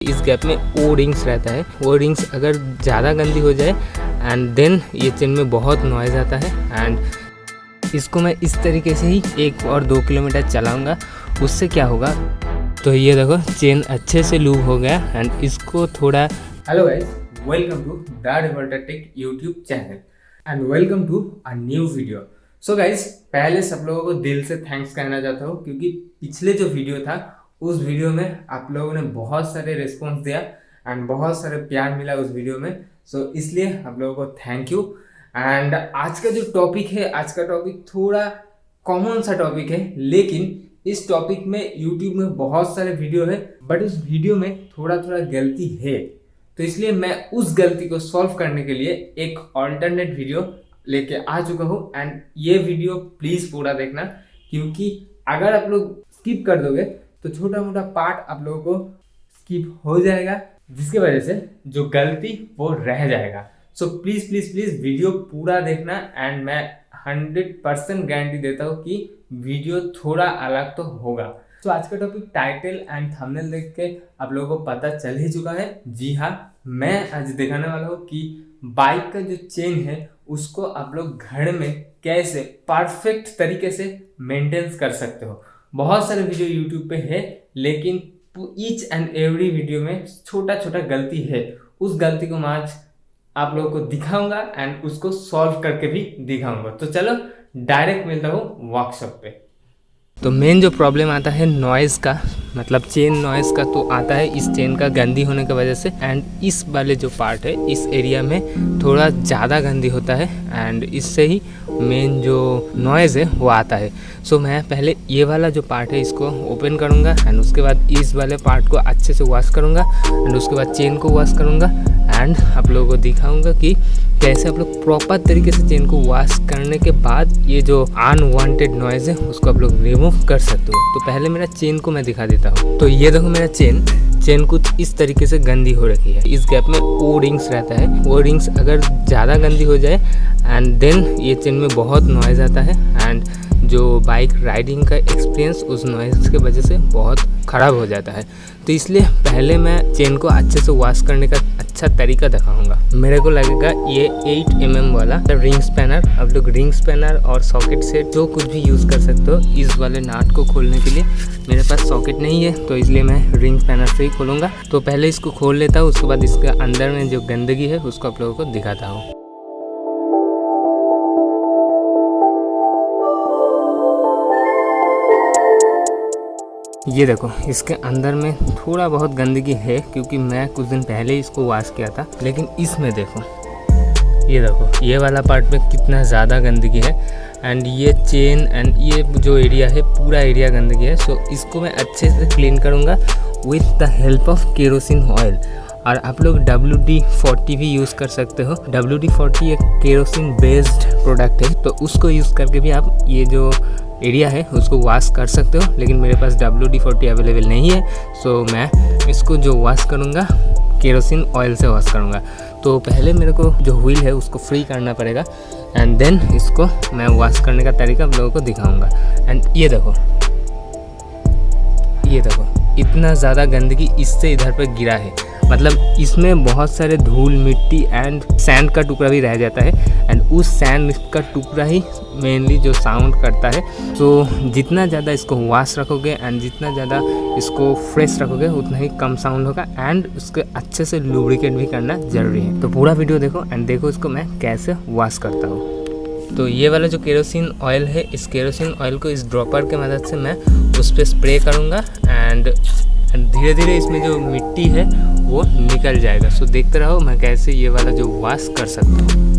इस गैप में ओ रिंग्स रहता है। वो रिंग्स अगर ज़्यादा गंदी हो जाए एंड देन ये चेन में बहुत नॉइज़ आता है। एंड इसको मैं इस तरीके से ही 1 और 2 किलोमीटर चलाऊंगा। उससे क्या होगा, तो ये देखो चेन अच्छे से लूप हो गया। एंड इसको थोड़ा hello guys, welcome to the revolter tech YouTube channel and welcome to a new video. So guys, पहले सब लोगों को दिल से थैंक्स कहना चाहता हूँ क्योंकि पिछले जो वीडियो था उस वीडियो में आप लोगों ने बहुत सारे रिस्पॉन्स दिया एंड बहुत सारे प्यार मिला उस वीडियो में। सो इसलिए आप लोगों को थैंक यू। एंड आज का जो टॉपिक है, आज का टॉपिक थोड़ा कॉमन सा टॉपिक है, लेकिन इस टॉपिक में यूट्यूब में बहुत सारे वीडियो है बट उस वीडियो में थोड़ा थोड़ा गलती है। तो इसलिए मैं उस गलती को सॉल्व करने के लिए एक ऑल्टरनेट वीडियो लेके आ चुका हूँ। एंड ये वीडियो प्लीज़ पूरा देखना क्योंकि अगर आप लोग स्किप कर दोगे तो छोटा मोटा पार्ट आप लोगों को स्किप हो जाएगा, जिसकी वजह से जो गलती वो रह जाएगा। So please please please video पूरा देखना एंड मैं 100% गारंटी देता हूँ कि वीडियो थोड़ा अलग तो होगा। तो आज का टॉपिक टाइटल एंड थंबनेल देख के आप लोगों को पता चल ही चुका है। जी हाँ, मैं आज दिखाने वाला हूँ कि बाइक का जो चेन है उसको आप लोग घर में कैसे परफेक्ट तरीके से मेंटेन कर सकते हो। बहुत सारे वीडियो यूट्यूब पे है लेकिन ईच एंड एवरी वीडियो में छोटा छोटा गलती है। उस गलती को मैं आज आप लोगों को दिखाऊंगा एंड उसको सॉल्व करके भी दिखाऊंगा। तो चलो डायरेक्ट मिलता हूँ वर्कशॉप पे। तो मेन जो प्रॉब्लम आता है नॉइज़ का, मतलब चेन नॉइज़ का, तो आता है इस चेन का गंदी होने की वजह से। एंड इस वाले जो पार्ट है इस एरिया में थोड़ा ज़्यादा गंदी होता है एंड इससे ही मेन जो नॉइज़ है वो आता है। सो मैं पहले ये वाला जो पार्ट है इसको ओपन करूँगा एंड उसके बाद इस वाले पार्ट को अच्छे से वॉश करूँगा एंड उसके बाद चेन को वॉश करूँगा एंड आप लोगों को दिखाऊँगा कि कैसे आप लोग प्रॉपर तरीके से चेन को वॉश करने के बाद ये जो अनवांटेड नॉइज़ है उसको आप लोग रिमूव कर सकते हो। तो पहले मेरा चेन को मैं दिखा देता हूँ। तो ये देखो मेरा चेन कुछ इस तरीके से गंदी हो रखी है। इस गैप में ओ रिंग्स रहता है। वो रिंग्स अगर ज़्यादा गंदी हो जाए एंड देन ये चेन में बहुत नॉइज़ आता है एंड जो बाइक राइडिंग का एक्सपीरियंस उस नॉइज़ की वजह से बहुत ख़राब हो जाता है। तो इसलिए पहले मैं चेन को अच्छे से वॉश करने का अच्छा तरीका दिखाऊंगा। मेरे को लगेगा ये 8 mm वाला रिंग स्पैनर। आप लोग रिंग स्पैनर और सॉकेट से जो कुछ भी यूज़ कर सकते हो इस वाले नाट को खोलने के लिए। मेरे पास सॉकेट नहीं है तो इसलिए मैं रिंग स्पैनर से ही खोलूँगा। तो पहले इसको खोल लेता हूँ, उसके बाद इसके अंदर में जो गंदगी है उसको आप लोगों को दिखाता हूँ। ये देखो इसके अंदर में थोड़ा बहुत गंदगी है क्योंकि मैं कुछ दिन पहले इसको वॉश किया था। लेकिन इसमें देखो, ये देखो ये वाला पार्ट में कितना ज़्यादा गंदगी है एंड ये चेन एंड ये जो एरिया है पूरा एरिया गंदगी है। सो इसको मैं अच्छे से क्लीन करूँगा with the help of kerosene oil. और आप लोग WD-40 भी यूज़ कर सकते हो। WD-40 एक केरोसिन बेस्ड प्रोडक्ट है, तो उसको यूज़ करके भी आप ये जो एरिया है उसको वॉश कर सकते हो। लेकिन मेरे पास WD-40 अवेलेबल नहीं है, सो मैं इसको जो वॉश करूँगा केरोसिन ऑयल से वॉश करूँगा। तो पहले मेरे को जो व्हील है उसको फ्री करना पड़ेगा एंड देन इसको मैं वॉश करने का तरीका आप लोगों को दिखाऊँगा। एंड ये देखो इतना ज़्यादा गंदगी इससे इधर पर गिरा है, मतलब इसमें बहुत सारे धूल मिट्टी एंड सैंड का टुकड़ा भी रह जाता है एंड उस सैंड का टुकड़ा ही मेनली जो साउंड करता है। तो जितना ज़्यादा इसको वॉश रखोगे एंड जितना ज़्यादा इसको फ्रेश रखोगे उतना ही कम साउंड होगा एंड उसके अच्छे से लुब्रिकेट भी करना ज़रूरी है। तो पूरा वीडियो देखो एंड देखो इसको मैं कैसे वॉश करता हूँ। तो ये वाला जो केरोसिन ऑयल है, इस केरोसिन ऑयल को इस ड्रॉपर के मदद से मैं उस पर स्प्रे करूँगा एंड धीरे धीरे इसमें जो मिट्टी है वो निकल जाएगा। सो देखते रहो मैं कैसे ये वाला जो वॉश कर सकता हूँ।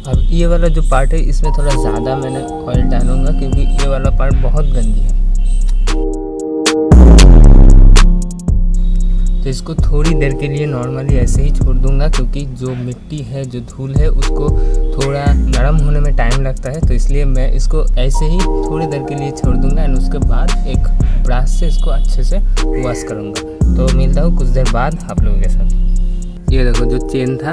अब ये वाला जो पार्ट है इसमें थोड़ा ज़्यादा मैंने ऑयल डालूंगा क्योंकि ये वाला पार्ट बहुत गंदी है। तो इसको थोड़ी देर के लिए नॉर्मली ऐसे ही छोड़ दूंगा क्योंकि जो मिट्टी है, जो धूल है, उसको थोड़ा नरम होने में टाइम लगता है। तो इसलिए मैं इसको ऐसे ही थोड़ी देर के लिए छोड़ दूंगा एंड उसके बाद एक ब्रश से इसको अच्छे से वॉश करूंगा। तो मिलता हूँ कुछ देर बाद आप लोगों के साथ। ये देखो जो चेन था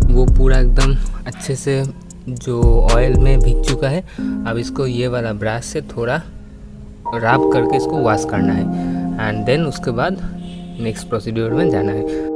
वो पूरा एकदम अच्छे से जो ऑयल में भीग चुका है। अब इसको ये वाला ब्रश से थोड़ा रब करके इसको वॉश करना है एंड देन उसके बाद नेक्स्ट प्रोसीड्यूर में जाना है।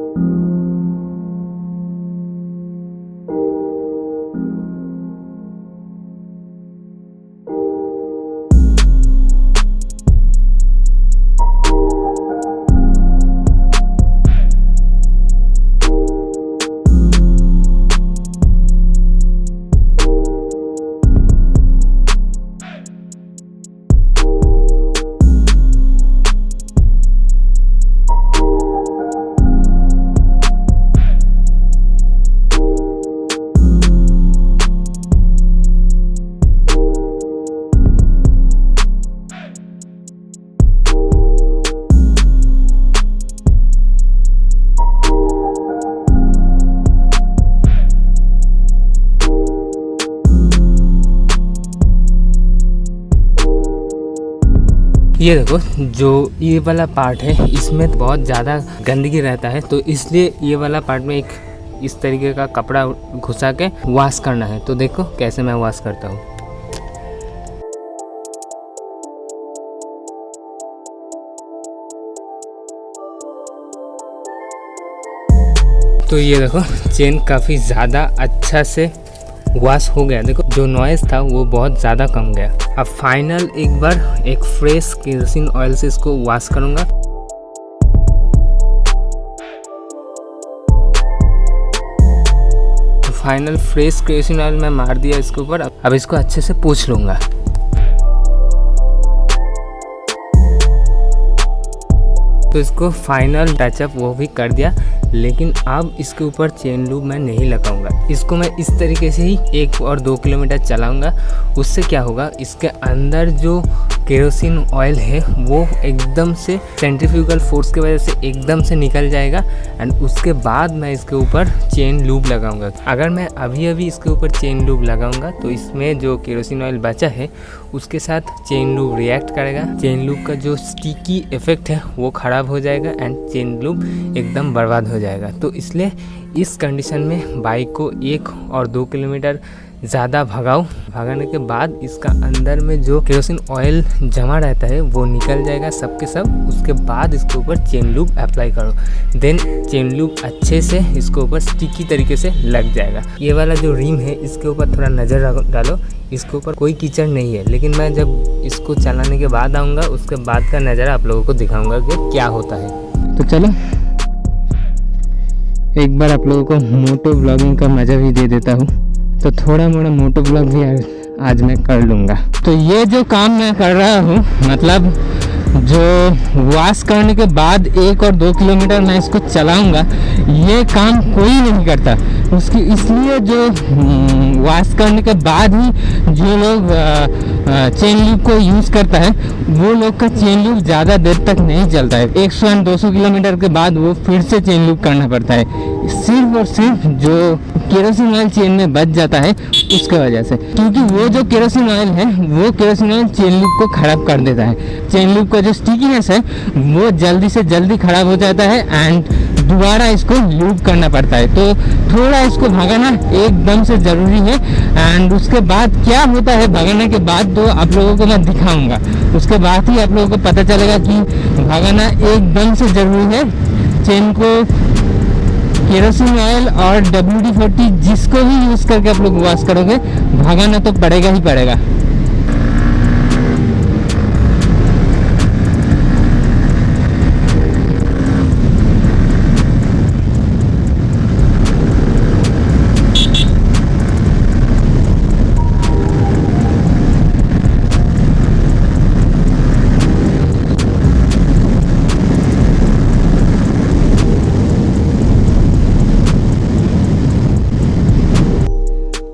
ये देखो, जो ये वाला पार्ट है इसमें बहुत ज़्यादा गंदगी रहता है, तो इसलिए ये वाला पार्ट में एक इस तरीके का कपड़ा घुसा के वॉश करना है। तो देखो कैसे मैं वॉश करता हूँ। तो ये देखो चेन काफ़ी ज़्यादा अच्छा से वॉश हो गया। देखो जो नॉइज़ था वो बहुत ज़्यादा कम गया। अब फाइनल एक बार एक फ्रेश केरोसिन ऑयल से इसको वॉश करूँगा। तो फाइनल फ्रेश केरोसिन ऑयल मैं मार दिया इसके ऊपर। अब इसको अच्छे से पोंछ लूँगा। तो इसको फाइनल टचअप वो भी कर दिया, लेकिन अब इसके ऊपर चेन लूप मैं नहीं लगाऊंगा। इसको मैं इस तरीके से ही 1 और 2 किलोमीटर चलाऊंगा। उससे क्या होगा, इसके अंदर जो केरोसिन ऑयल है वो एकदम से सेंट्रीफ्यूगल फोर्स की वजह से एकदम से निकल जाएगा एंड उसके बाद मैं इसके ऊपर चेन लूप लगाऊंगा। अगर मैं अभी अभी इसके ऊपर चेन लूप लगाऊंगा तो इसमें जो केरोसिन ऑयल बचा है उसके साथ चेन लूप रिएक्ट करेगा। चेन लूप का जो स्टिकी इफेक्ट है वो ख़राब हो जाएगा एंड चेन लूप एकदम बर्बाद हो जाएगा। तो इसलिए इस कंडीशन में बाइक को 1 और 2 किलोमीटर ज़्यादा भगाने के बाद इसका अंदर में जो केरोसिन ऑयल जमा रहता है वो निकल जाएगा सब के सब। उसके बाद इसके ऊपर चेन लूप अप्लाई करो, देन चेन लूप अच्छे से इसके ऊपर स्टिकी तरीके से लग जाएगा। ये वाला जो रिम है इसके ऊपर थोड़ा नज़र डालो, इसके ऊपर कोई कीचड़ नहीं है, लेकिन मैं जब इसको चलाने के बाद आऊँगा उसके बाद का नज़ारा आप लोगों को दिखाऊँगा कि क्या होता है। तो चलो एक बार आप लोगों को मोटो ब्लॉगिंग का मज़ा भी दे देता हूँ। तो थोड़ा मोड़ा मोटो ब्लॉग भी आज मैं कर लूँगा। तो ये जो काम मैं कर रहा हूँ, मतलब जो वॉश करने के बाद 1 और 2 किलोमीटर मैं इसको चलाऊँगा, ये काम कोई नहीं करता। उसकी इसलिए जो वॉश करने के बाद ही जो लोग चेन लूप को यूज़ करता है वो लोग का चेन लूप ज़्यादा देर तक नहीं चलता है। 100-200 किलोमीटर के बाद वो फिर से चेन लूप करना पड़ता है, सिर्फ और सिर्फ जो केरोसिन ऑयल चेन में बच जाता है उसके वजह से। क्योंकि वो जो केरोसिन ऑयल है वो केरोसिन ऑयल चेन लूप को ख़राब कर देता है। चेन लूप का जो स्टिकीनेस है वो जल्दी से जल्दी ख़राब हो जाता है एंड दोबारा इसको लूप करना पड़ता है। तो थोड़ा इसको भगाना एकदम से ज़रूरी है एंड उसके बाद क्या होता है भगाने के बाद तो आप लोगों को मैं दिखाऊंगा। उसके बाद ही आप लोगों को पता चलेगा कि भगाना एकदम से ज़रूरी है। चेन को केरोसिन ऑयल और WD-40 जिसको भी यूज़ करके आप लोग वॉश करोगे, भगाना तो पड़ेगा ही पड़ेगा।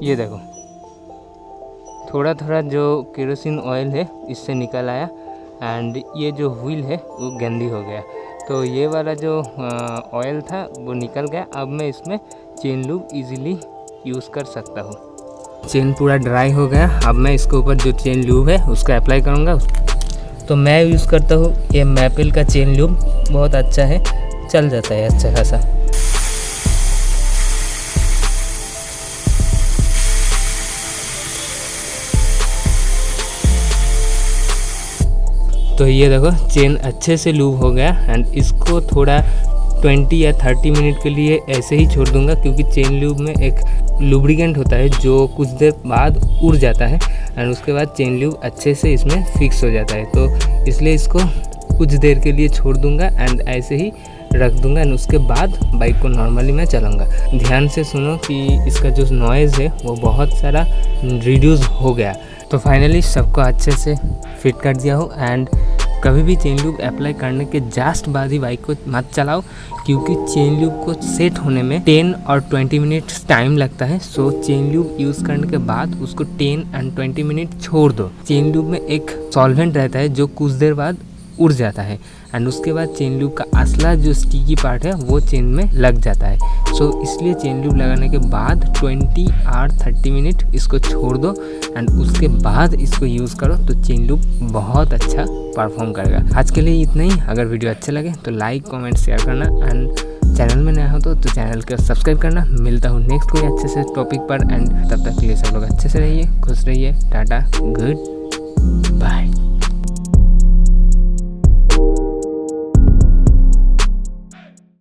ये देखो थोड़ा थोड़ा जो केरोसिन ऑयल है इससे निकल आया एंड ये जो व्हील है वो गंदी हो गया। तो ये वाला जो ऑयल था वो निकल गया। अब मैं इसमें चेन लूप इजीली यूज़ कर सकता हूँ। चेन पूरा ड्राई हो गया। अब मैं इसके ऊपर जो चेन लूप है उसका अप्लाई करूँगा। तो मैं यूज़ करता हूँ ये मैपल का चेन लूप, बहुत अच्छा है, चल जाता है अच्छा खासा। तो ये देखो चेन अच्छे से लूब हो गया एंड इसको थोड़ा 20 या 30 मिनट के लिए ऐसे ही छोड़ दूंगा, क्योंकि चेन लूब में एक लुब्रिकेंट होता है जो कुछ देर बाद उड़ जाता है एंड उसके बाद चेन लूब अच्छे से इसमें फिक्स हो जाता है। तो इसलिए इसको कुछ देर के लिए छोड़ दूंगा एंड ऐसे ही रख दूंगा एंड उसके बाद बाइक को नॉर्मली मैं चलाऊंगा। ध्यान से सुनो कि इसका जो नॉइज़ है वो बहुत सारा रिड्यूस हो गया। तो फाइनली सबको अच्छे से फिट कर दिया हो एंड कभी भी चेन लूब अप्लाई करने के जस्ट बाद ही बाइक को मत चलाओ, क्योंकि चेन लूब को सेट होने में 10 और 20 मिनट्स टाइम लगता है। सो चेन लूब यूज़ करने के बाद उसको 10 एंड 20 मिनट छोड़ दो। चेन लूब में एक सॉल्वेंट रहता है जो कुछ देर बाद उड़ जाता है एंड उसके बाद चेन लूब का असला जो स्टिकी पार्ट है वो चेन में लग जाता है। सो इसलिए चेन लूब लगाने के बाद 20 और 30 मिनट इसको छोड़ दो एंड उसके बाद इसको यूज़ करो तो चेन लूब बहुत अच्छा परफॉर्म करेगा। आज के लिए इतना ही। अगर वीडियो अच्छा लगे तो लाइक कमेंट शेयर करना एंड चैनल में नया हो तो चैनल को सब्सक्राइब करना। मिलता हूँ नेक्स्ट कोई अच्छे से टॉपिक पर एंड तब तक के लिए सब लोग अच्छे से रहिए, खुश रहिए। टाटा, गुड